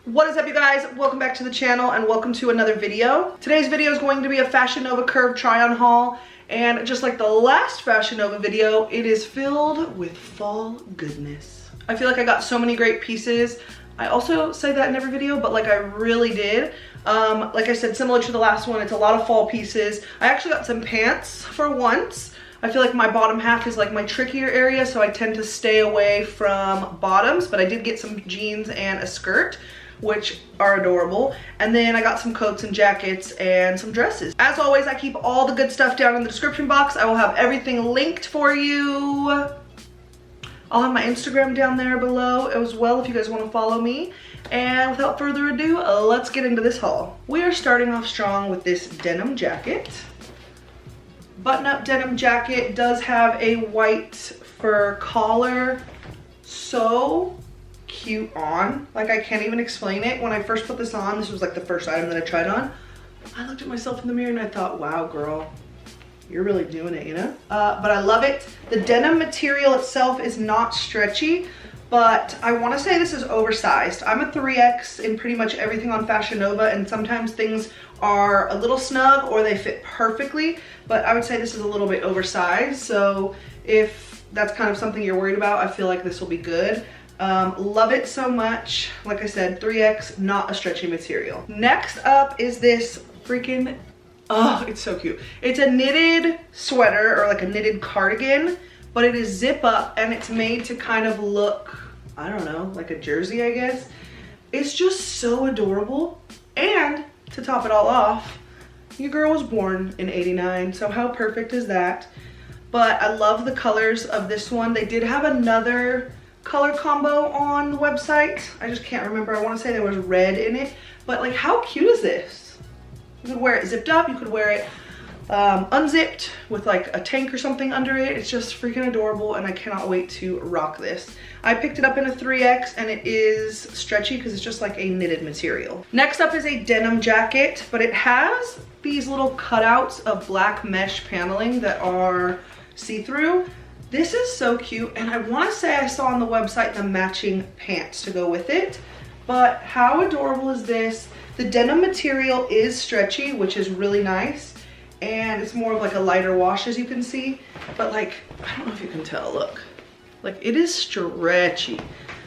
What is up, you guys? Welcome back to the channel and welcome to another video. Today's video is going to be a Fashion Nova Curve try-on haul, and just like the last Fashion Nova video, it is filled with fall goodness. I feel like I got so many great pieces. I also say that in every video, but like I really did. Like I said, similar to the last one, it's a lot of fall pieces. I actually got some pants for once. I feel like my bottom half is like my trickier area, so I tend to stay away from bottoms, but I did get some jeans and a skirt, which are adorable. And then I got some coats and jackets and some dresses. As always, I keep all the good stuff down in the description box. I will have everything linked for you. I'll have my Instagram down there below as well if you guys want to follow me. And without further ado, let's get into this haul. We are starting off strong with this denim jacket. Button-up denim jacket, does have a white fur collar. So cute on. Like, I can't even explain it. When I first put this on, this was like the first item that I tried on. I looked at myself in the mirror and I thought, wow, girl, you're really doing it, you know? But I love it. The denim material itself is not stretchy, but I want to say this is oversized. I'm a 3X in pretty much everything on Fashion Nova, and sometimes things are a little snug or they fit perfectly, but I would say this is a little bit oversized. So if that's kind of something you're worried about, I feel like this will be good. Love it so much. Like I said, 3X, not a stretchy material. Next up is this freaking, oh, it's so cute. It's a knitted sweater, or like a knitted cardigan, but it is zip up and it's made to kind of look, I don't know, like a jersey, I guess. It's just so adorable. And to top it all off, your girl was born in '89, so how perfect is that? But I love the colors of this one. They did have another color combo on the website. I just can't remember. I want to say there was red in it, but like, how cute is this? You could wear it zipped up, you could wear it unzipped with like a tank or something under it. It's just freaking adorable and I cannot wait to rock this. I picked it up in a 3X and it is stretchy because it's just like a knitted material. Next up is a denim jacket, but it has these little cutouts of black mesh paneling that are see-through. This is so cute, and I want to say I saw on the website the matching pants to go with it, but how adorable is this? The denim material is stretchy, which is really nice, and it's more of like a lighter wash, as you can see, but like, I don't know if you can tell, look, like it is stretchy.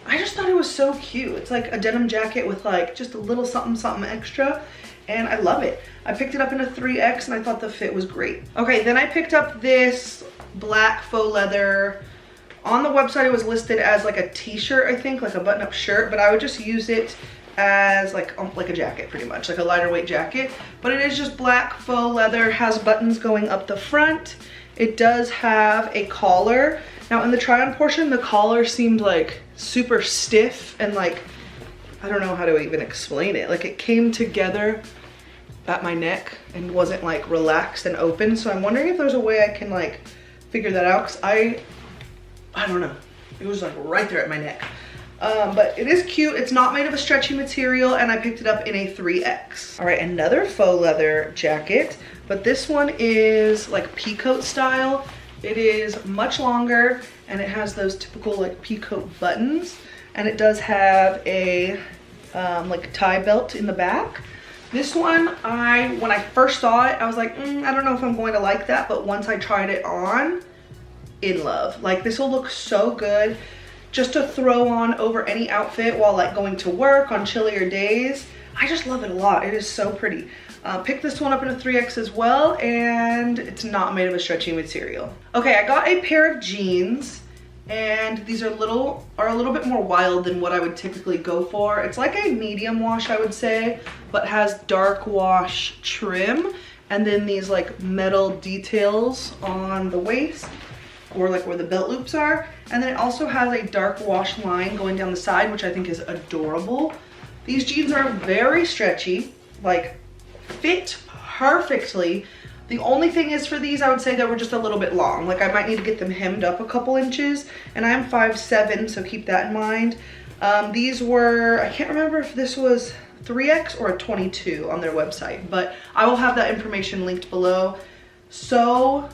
I just thought it was so cute. It's like a denim jacket with like just a little something something extra, and I love it. I picked it up in a 3X and I thought the fit was great. Okay, then I picked up this black faux leather. On the website it was listed as like a t-shirt, I think, like a button-up shirt, but I would just use it as like a jacket, pretty much like a lighter weight jacket. But it is just black faux leather, has buttons going up the front. It does have a collar. Now in the try-on portion, the collar seemed like super stiff and like, I don't know how to even explain it. Like, it came together at my neck and wasn't like relaxed and open. So I'm wondering if there's a way I can like figure that out, because I don't know, it was like right there at my neck. But it is cute. It's not made of a stretchy material, and I picked it up in a 3X. All right, another faux leather jacket, but this one is like peacoat style. It is much longer and it has those typical like peacoat buttons, and it does have a like tie belt in the back. This one, when I first saw it, I was like, I don't know if I'm going to like that, but once I tried it on, in love. Like, this will look so good just to throw on over any outfit while like going to work on chillier days. I just love it a lot. It is so pretty. Picked this one up in a 3X as well, and it's not made of a stretchy material. Okay, I got a pair of jeans, and these are a little bit more wild than what I would typically go for. It's like a medium wash, I would say, but has dark wash trim, and then these like metal details on the waist, or like where the belt loops are. And then it also has a dark wash line going down the side, which I think is adorable. These jeans are very stretchy, like fit perfectly. The only thing is, for these, I would say they were just a little bit long. Like, I might need to get them hemmed up a couple inches, and I'm 5'7", so keep that in mind. These were, I can't remember if this was 3X or a 22 on their website, but I will have that information linked below. So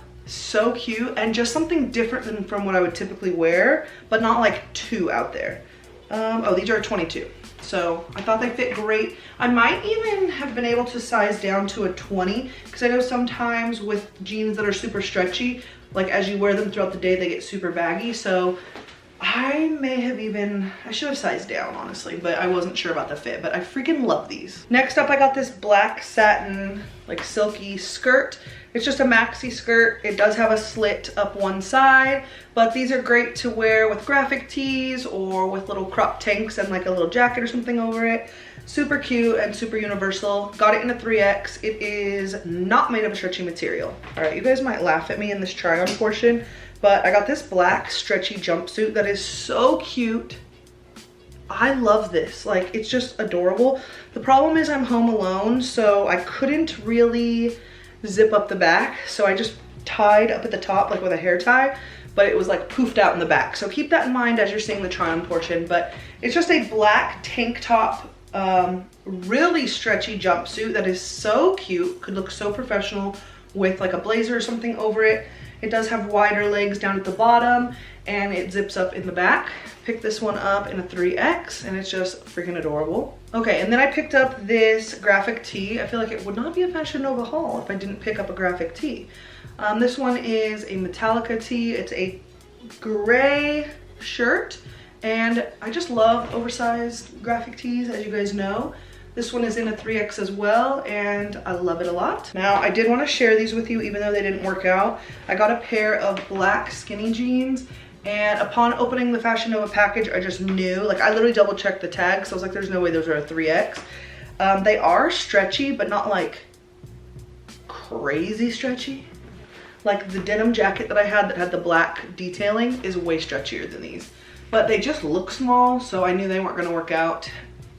cute, and just something different than from what I would typically wear, but not like too out there. Oh, these are a 22. So I thought they fit great. I might even have been able to size down to a 20 because I know sometimes with jeans that are super stretchy, like as you wear them throughout the day, they get super baggy. So I may have even, I should have sized down honestly, but I wasn't sure about the fit, but I freaking love these. Next up, I got this black satin, like silky skirt. It's just a maxi skirt. It does have a slit up one side, but these are great to wear with graphic tees or with little crop tanks and like a little jacket or something over it. Super cute and super universal. Got it in a 3X. It is not made of a stretchy material. All right, you guys might laugh at me in this try on portion, but I got this black stretchy jumpsuit that is so cute. I love this. Like, it's just adorable. The problem is I'm home alone, so I couldn't really zip up the back. So I just tied up at the top, like with a hair tie, but it was like poofed out in the back. So keep that in mind as you're seeing the try on portion. But it's just a black tank top, really stretchy jumpsuit that is so cute. Could look so professional with like a blazer or something over it. It does have wider legs down at the bottom and it zips up in the back. Picked this one up in a 3X and it's just freaking adorable. Okay, and then I picked up this graphic tee. I feel like it would not be a Fashion Nova haul if I didn't pick up a graphic tee. This one is a Metallica tee. It's a gray shirt and I just love oversized graphic tees, as you guys know. This one is in a 3X as well, and I love it a lot. Now, I did want to share these with you, even though they didn't work out. I got a pair of black skinny jeans, and upon opening the Fashion Nova package, I just knew, like I literally double checked the tags. So I was like, there's no way those are a 3X. They are stretchy, but not like crazy stretchy. Like the denim jacket that I had that had the black detailing is way stretchier than these. But they just look small, so I knew they weren't gonna work out.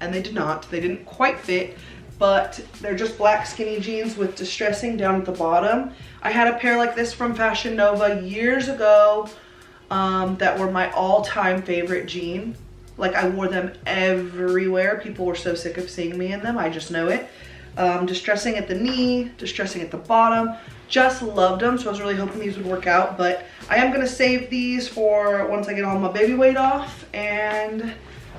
And they did not. They didn't quite fit, but they're just black skinny jeans with distressing down at the bottom. I had a pair like this from Fashion Nova years ago that were my all-time favorite jean. Like I wore them everywhere. People were so sick of seeing me in them. I just know it. Distressing at the knee, distressing at the bottom. Just loved them, so I was really hoping these would work out, but I am gonna save these for once I get all my baby weight off, and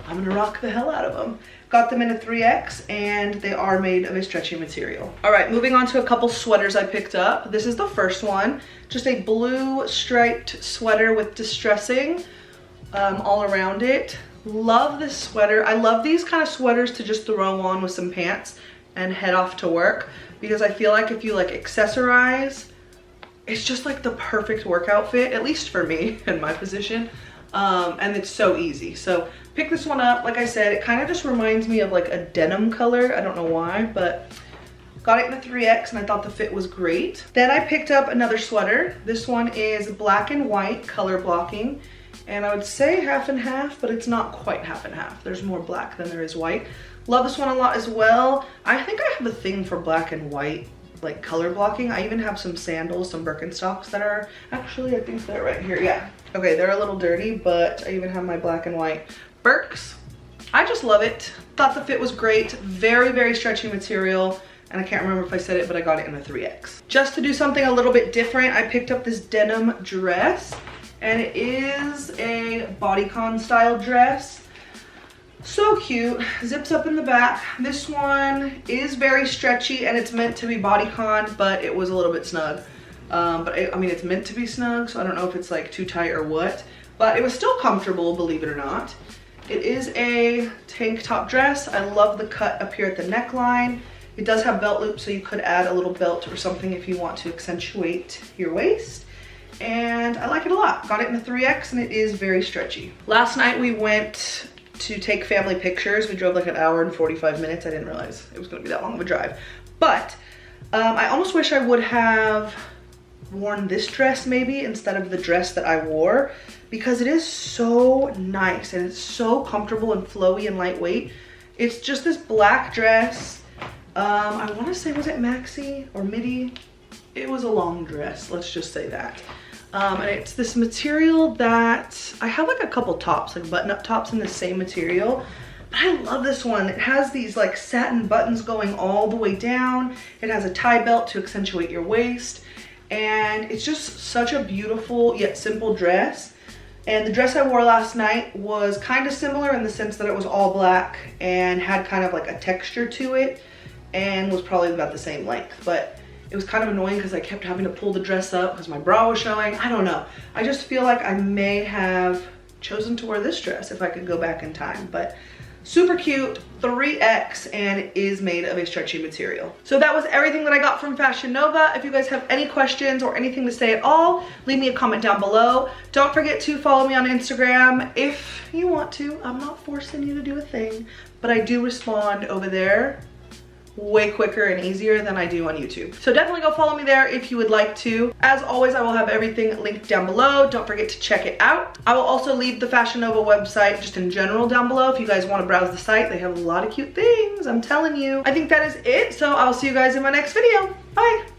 I'm gonna rock the hell out of them. Got them in a 3X and they are made of a stretchy material. All right, moving on to a couple sweaters I picked up. This is the first one, just a blue striped sweater with distressing all around it. Love this sweater. I love these kind of sweaters to just throw on with some pants and head off to work, because I feel like if you like accessorize, it's just like the perfect work outfit, at least for me in my position. And it's so easy. So pick this one up. Like I said, it kind of just reminds me of like a denim color. I don't know why, but got it in a 3X and I thought the fit was great. Then I picked up another sweater. This one is black and white color blocking. And I would say half and half, but it's not quite half and half. There's more black than there is white. Love this one a lot as well. I think I have a thing for black and white, like color blocking. I even have some sandals, some Birkenstocks that are, actually I think they're right here, yeah. Okay, they're a little dirty, but I even have my black and white Birks. I just love it. Thought the fit was great. Very, very stretchy material. And I can't remember if I said it, but I got it in a 3X. Just to do something a little bit different, I picked up this denim dress. And it is a bodycon style dress. So cute, zips up in the back. This one is very stretchy and it's meant to be bodycon, but it was a little bit snug. I mean, it's meant to be snug, so I don't know if it's like too tight or what, but it was still comfortable, believe it or not. It is a tank top dress. I love the cut up here at the neckline. It does have belt loops, so you could add a little belt or something if you want to accentuate your waist. And I like it a lot. Got it in a 3X and it is very stretchy. Last night we went to take family pictures. We drove like an hour and 45 minutes. I didn't realize it was gonna be that long of a drive. But I almost wish I would have worn this dress maybe instead of the dress that I wore, because it is so nice and it's so comfortable and flowy and lightweight. It's just this black dress. I wanna say, was it maxi or midi? It was a long dress, let's just say that. And it's this material that, I have like a couple tops, like button-up tops in the same material, but I love this one. It has these like satin buttons going all the way down. It has a tie belt to accentuate your waist, and it's just such a beautiful yet simple dress. And the dress I wore last night was kind of similar in the sense that it was all black and had kind of like a texture to it and was probably about the same length. But it was kind of annoying because I kept having to pull the dress up because my bra was showing. I don't know. I just feel like I may have chosen to wear this dress if I could go back in time. But super cute, 3X, and it is made of a stretchy material. So that was everything that I got from Fashion Nova. If you guys have any questions or anything to say at all, leave me a comment down below. Don't forget to follow me on Instagram if you want to. I'm not forcing you to do a thing, but I do respond over there way quicker and easier than I do on YouTube. So definitely go follow me there if you would like to. As always, I will have everything linked down below. Don't forget to check it out. I will also leave the Fashion Nova website just in general down below if you guys want to browse the site. They have a lot of cute things, I'm telling you. I think that is it, so I'll see you guys in my next video. Bye!